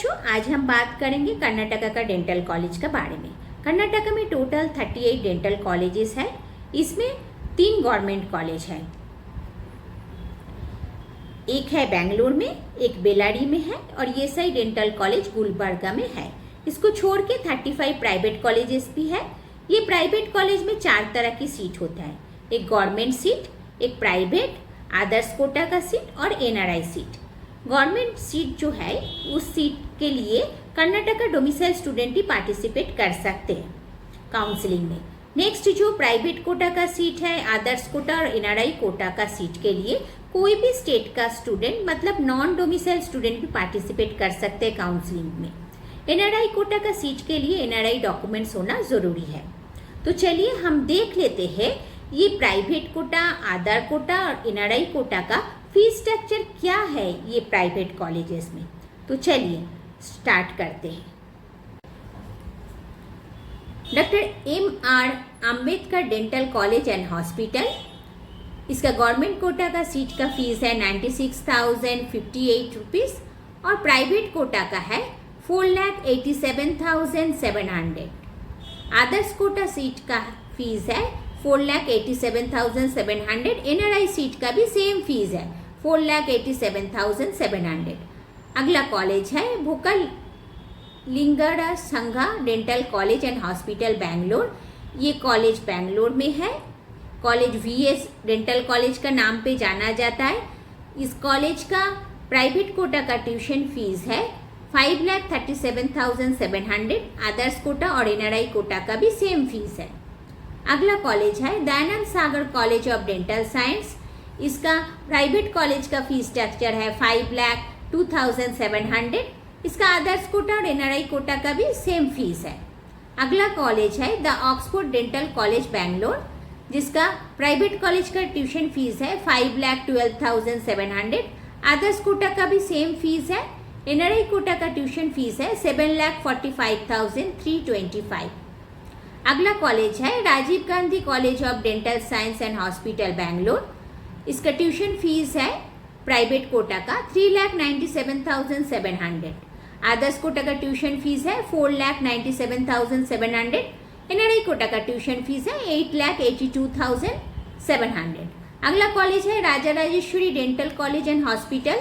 बच्चों, आज हम बात करेंगे कर्नाटका का डेंटल कॉलेज के बारे में। कर्नाटका में टोटल 38 डेंटल कॉलेजेस है। इसमें 3 गवर्नमेंट कॉलेज है, एक है बेंगलोर में, एक बेलारी में है और ये सही डेंटल कॉलेज गुलबर्गा में है। इसको छोड़ के 35 प्राइवेट कॉलेजेस भी है। ये प्राइवेट कॉलेज में 4 तरह की सीट होता है, एक गवर्नमेंट सीट, एक प्राइवेट, आदर्श कोटा का सीट और एनआरआई सीट। गवर्नमेंट सीट जो है उस सीट के लिए कर्नाटका डोमिसाइल स्टूडेंट ही पार्टिसिपेट कर सकते हैं काउंसलिंग में। नेक्स्ट जो प्राइवेट कोटा का सीट है, आदर्श कोटा और एनआरआई कोटा का सीट के लिए कोई भी स्टेट का स्टूडेंट मतलब नॉन डोमिसाइल स्टूडेंट भी पार्टिसिपेट कर सकते हैं काउंसलिंग में। एनआरआई कोटा का सीट के लिए एनआरआई डॉक्यूमेंट्स होना जरूरी है। तो चलिए हम देख लेते हैं ये प्राइवेट कोटा, आधार कोटा और एनआरआई कोटा का फीस स्ट्रक्चर क्या है ये प्राइवेट कॉलेजेस में। तो चलिए स्टार्ट करते हैं। Doctor MR. Ambedkar dental college and hospital, इसका गवर्नमेंट कोटा का सीट का फीस है 96,058 रुपीज़ और प्राइवेट कोटा का है 4,87,700। आदर्श कोटा सीट का फीस है 4,87,700। एनआरआई सीट का भी सेम फीस है 4,87,700। अगला कॉलेज है भोकल लिंगड़ा संघा dental college and hospital Bangalore. ये कॉलेज बेंगलोर में है। कॉलेज वीएस डेंटल कॉलेज का नाम पे जाना जाता है। इस कॉलेज का प्राइवेट कोटा का ट्यूशन फीस है 5,37,700। आदर्श कोटा और एनआरआई कोटा का भी सेम फीस है। अगला कॉलेज है दयानंद सागर कॉलेज ऑफ डेंटल साइंस। इसका प्राइवेट कॉलेज का फीस स्ट्रक्चर है 5,02,700। इसका आदर्श कोटा और एनआरआई कोटा का भी सेम फीस है। अगला कॉलेज है the Oxford dental college Bangalore, जिसका प्राइवेट कॉलेज का ट्यूशन फीस है 5,12,700। आदर्श कोटा का भी सेम फीस है। एनआरआई कोटा का ट्यूशन फीस है 7,45,325। अगला कॉलेज है Rajiv Gandhi college of dental science and hospital Bangalore. इसका ट्यूशन फीस है प्राइवेट कोटा का 3,97,700। आदर्श कोटा का ट्यूशन फीस है 4,97,700। एनआरआई कोटा का ट्यूशन फीस है 8,82,700। अगला कॉलेज है Raja Rajeshwari dental college and hospital,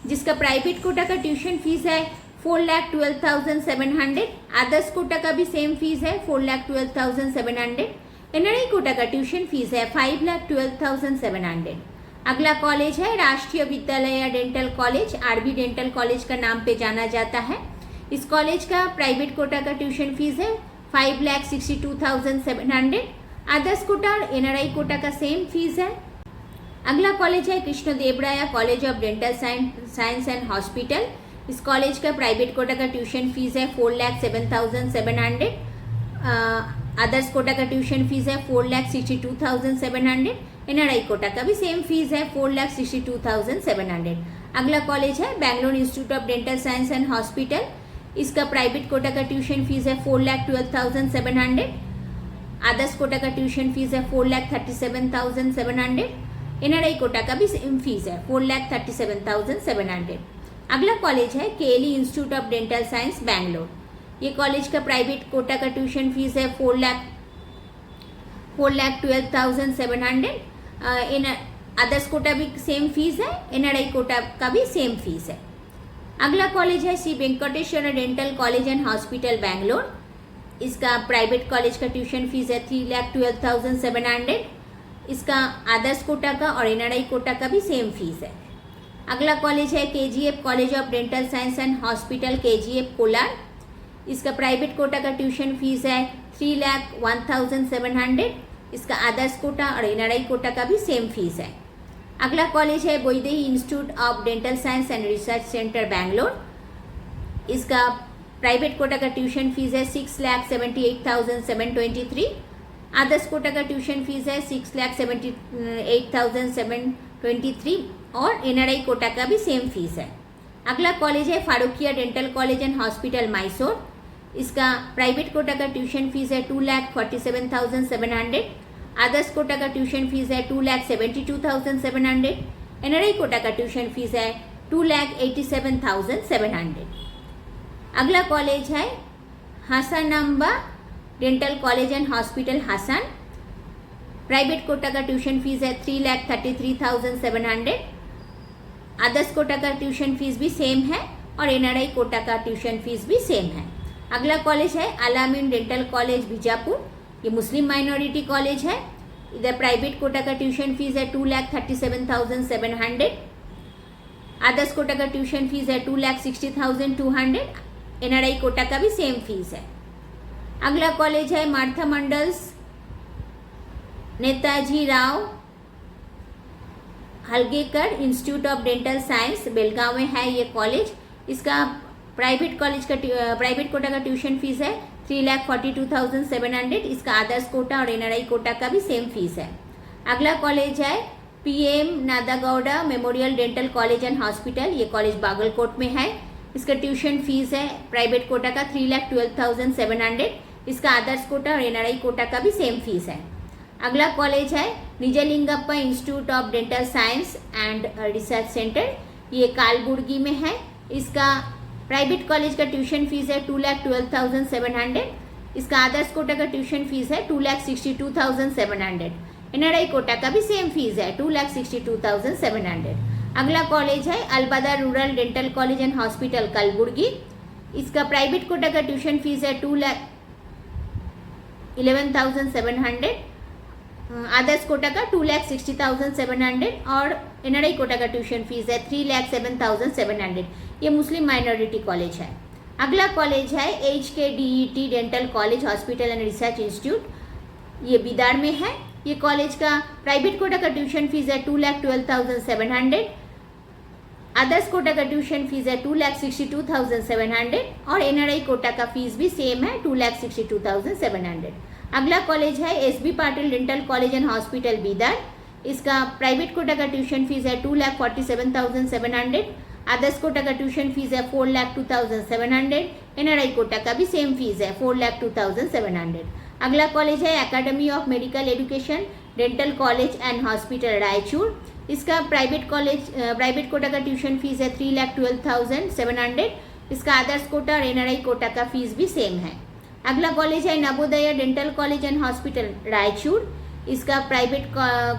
जिसका प्राइवेट कोटा का ट्यूशन फीस है 4,12,700। आदर्श कोटा का भी सेम फीस है 4,12,700। एनआरआई कोटा का ट्यूशन फीस है 5,12,700। अगला कॉलेज है Rashtreeya Vidyalaya dental college, RV dental college का नाम पे जाना जाता है। इस कॉलेज का प्राइवेट कोटा का ट्यूशन फीस है 5,62,700। आदर्श कोटा और एनआरआई कोटा का सेम फीस है। अगला कॉलेज है Krishnadevaraya college of dental science and hospital. इस कॉलेज का प्राइवेट कोटा का ट्यूशन फीस है 4,07,700। आदर्श कोटा का ट्यूशन फीस है 4,62,700। एनआरआई कोटा का भी सेम फीस है 4,62,700। अगला कॉलेज है Bangalore institute of dental science and hospital. इसका प्राइवेट कोटा का ट्यूशन फीस है 4,12,700। आदर्श कोटा का ट्यूशन फीस है 4,37,700। एनआरआई कोटा का भी सेम फीस है 4,37,700। अगला कॉलेज है KLE institute of dental science Bangalore. ये कॉलेज का प्राइवेट कोटा का ट्यूशन फीस है 4,12,700। आदर्श कोटा भी सेम फीस है। एनआरआई कोटा का भी सेम फीस है। अगला कॉलेज है Shri Venkateshwara dental college and hospital Bangalore. इसका प्राइवेट कॉलेज का ट्यूशन फीस है 3,12,700। इसका आदर्श कोटा का और एनआरआई कोटा का भी सेम फीस है। अगला कॉलेज है KGF college of dental science and hospital, KGF Kolar. इसका प्राइवेट कोटा का ट्यूशन फीस है 3,01,700। इसका आदर्श कोटा और एनआरआई कोटा का भी सेम फीस है। अगला कॉलेज है Vaidehi institute of dental science and research centre Bangalore. इसका प्राइवेट कोटा का ट्यूशन फीस है 6,78,723। आदर्श कोटा का ट्यूशन फीस है 6,78,723 और एनआरआई कोटा का भी सेम फीस है। अगला कॉलेज है Farooqia dental college and hospital Mysore. इसका प्राइवेट कोटा का ट्यूशन फीस है 2,47,700। आदर्श कोटा का ट्यूशन फीस है 2,72,700। एनआरआई कोटा का ट्यूशन फीस है 2,87,700। अगला कॉलेज है Hasanamba dental college and hospital Hassan. Private quota का ट्यूशन फीस है 3,33,700। अदर्स कोटा का ट्यूशन फीस भी सेम है और एनआरआई कोटा का ट्यूशन फीस भी सेम है। अगला कॉलेज है अलामीन डेंटल कॉलेज बीजापुर। ये मुस्लिम माइनॉरिटी कॉलेज है। इधर प्राइवेट कोटा का ट्यूशन फीस है 2,37,700। अदर्स कोटा का ट्यूशन फीस है 2,60,200। एनआरआई कोटा का भी सेम फीस है। अगला कॉलेज है Martha mandals Netaji Rao Halgekar institute of dental science, Belgaum में है ये कॉलेज। इसका प्राइवेट कोटा का ट्यूशन फीस है 3,42,700। इसका अदर्स कोटा और एनआरआई कोटा का भी सेम फीस है। अगला कॉलेज है PM Nadagouda memorial dental college and hospital. ये कॉलेज बागलकोट में है। इसका ट्यूशन फीस है प्राइवेट कोटा का 3,12,700। इसका अदर्स कोटा और एनआरआई कोटा का भी सेम फीस है। अगला कॉलेज है Nijalingappa institute of dental science and research centre. ये कालबुर्गी में है। इसका प्राइवेट कॉलेज का ट्यूशन फीस है 2,12,700। इसका अदर्स कोटा का ट्यूशन फीस है 2,62,700। एनआरआई कोटा का भी सेम फीस है 2,62,700। अगला कॉलेज है Albadar rural dental college and hospital Kalaburagi. इसका प्राइवेट कोटा का ट्यूशन फीस है 2,11,700। अदर्स कोटा का 2,60,700 और एनआरआई कोटा का ट्यूशन फीस है 3,07,700। ये मुस्लिम माइनॉरिटी कॉलेज है। अगला कॉलेज है HKDET dental college hospital and research institute. ये बिदार में है। ये कॉलेज का प्राइवेट कोटा का ट्यूशन फीस है 2,12,700। अदर्स कोटा का ट्यूशन फीस है 2,62,700 और एनआरआई कोटा का फीस भी सेम है 2,62,700। अगला कॉलेज है SB Patil dental college and hospital Bidar. इसका प्राइवेट कोटा का ट्यूशन फीस है 2,47,700। अदर्स कोटा का ट्यूशन फीस है 4,02,700। एनआरआई कोटा का भी सेम फीस है 4,02,700। अगला कॉलेज है academy of medical education dental college and hospital Raichur. इसका प्राइवेट कोटा का ट्यूशन फीस है 3,12,700। इसका अदर्स कोटा और एनआरआई कोटा का फीस भी सेम है। अगला कॉलेज है Navodaya dental college and hospital Raichur. इसका प्राइवेट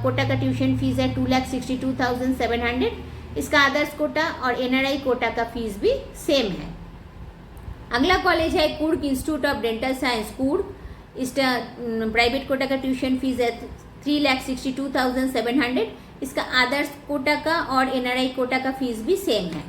कोटा का ट्यूशन फीस है 2,62,700। इसका अदर्स कोटा और एनआरआई कोटा का फीस भी सेम है। अगला कॉलेज है Coorg institute of dental science Coorg. इसका प्राइवेट कोटा का ट्यूशन फीस है 3,62,700। इसका अदर्स कोटा का और एनआरआई कोटा का फीस भी सेम है।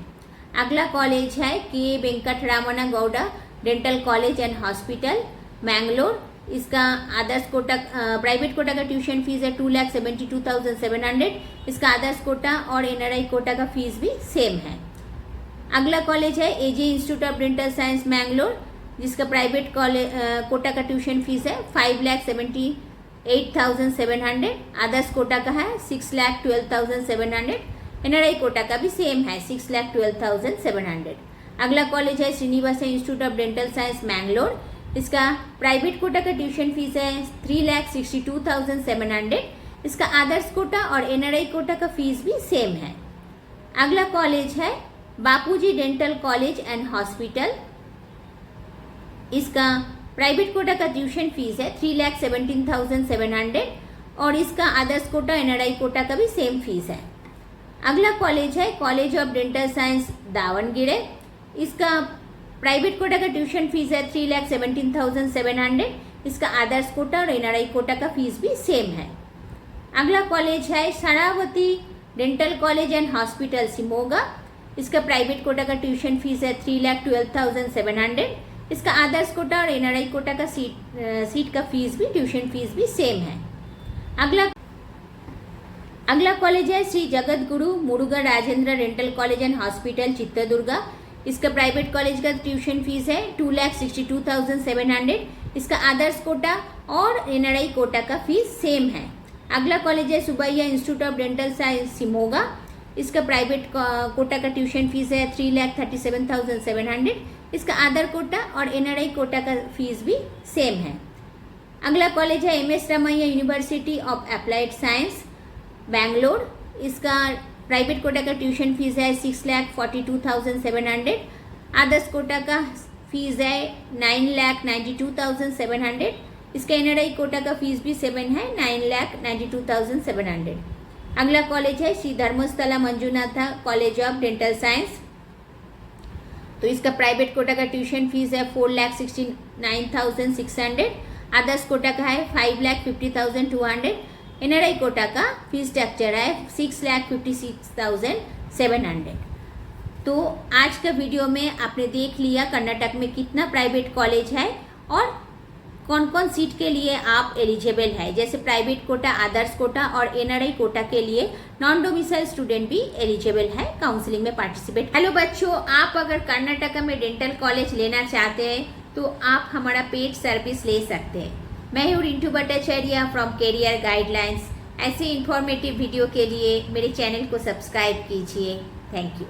अगला कॉलेज है K Venkataramana Gowda dental college and hospital Mangalore. इसका अदर्स कोटा प्राइवेट कोटा का ट्यूशन फीस है 2,72,700। इसका अदर्स कोटा और एनआरआई कोटा का फीस भी सेम है। अगला कॉलेज है AJ institute of dental science Mangalore, जिसका प्राइवेट कोटा का ट्यूशन फीस है 5,78,700। अदर्स कोटा का है 6,12,700। एनआरआई कोटा का भी सेम है 6,12,700। अगला कॉलेज है Srinivas institute of dental science Mangalore. इसका प्राइवेट कोटा का ट्यूशन फीस है 3,62,700। इसका अदर्स कोटा और एनआरआई कोटा का फीस भी सेम है। अगला कॉलेज है बापूजी डेंटल कॉलेज एंड हॉस्पिटल। इसका प्राइवेट कोटा का ट्यूशन फीस है 3,17,700 और इसका अदर्स कोटा एनआरआई कोटा का भी सेम फीस है। अगला कॉलेज है college of dental science Davangere. इसका प्राइवेट कोटा का ट्यूशन फीस है 3,17,700। इसका अदर्स कोटा और एनआरआई कोटा का फीस भी सेम है। अगला कॉलेज है Sharavati dental college and hospital Shimoga. इसका प्राइवेट कोटा का ट्यूशन फीस है 3,12,700। इसका अदर्स कोटा और एनआरआई कोटा का सीट का फीस भी ट्यूशन फीस भी सेम है। अगला कॉलेज है Shri Jagat Guru Muruga Rajendra dental college and hospital Chitradurga. इसका प्राइवेट कॉलेज का ट्यूशन फीस है 2,62,700। इसका अदर्स कोटा और एनआरआई कोटा का फीस सेम है। अगला कॉलेज है Subbaiah institute of dental science Shimoga. इसका प्राइवेट कोटा का ट्यूशन फीस है 3,37,700। इसका अदर कोटा और एनआरआई कोटा का फीस भी सेम है। अगला कॉलेज है MS Ramaiah university of applied science Bangalore. इसका प्राइवेट कोटा का ट्यूशन फीस है 6,42,700। अदर्स कोटा का फीस है 9,92,700। इसका NRI कोटा का फीस भी 7 है, 9,92,700। अगला कॉलेज है Shri Dharmasthala Manjunatha college of dental science. तो इसका प्राइवेट कोटा का ट्यूशन फीस है 4,69,600। आदर्श कोटा का है 5,50,200। NRI कोटा का फीस स्ट्रक्चर है 6,56,700। तो आज का वीडियो में आपने देख लिया कर्नाटक में कितना प्राइवेट कॉलेज है और कौन कौन सीट के लिए आप एलिजिबल है। जैसे प्राइवेट कोटा, आदर्श कोटा और NRI कोटा के लिए नॉन डोमिसाइल स्टूडेंट भी एलिजिबल है काउंसलिंग में पार्टिसिपेट। हेलो बच्चों, आप अगर कर्नाटक में डेंटल कॉलेज लेना चाहते हैं तो आप हमारा पेड सर्विस ले सकते हैं। मैं हूँ Rintu Bhattacharya from career guidelines. ऐसे इंफॉर्मेटिव वीडियो के लिए मेरे चैनल को सब्सक्राइब कीजिए। Thank you.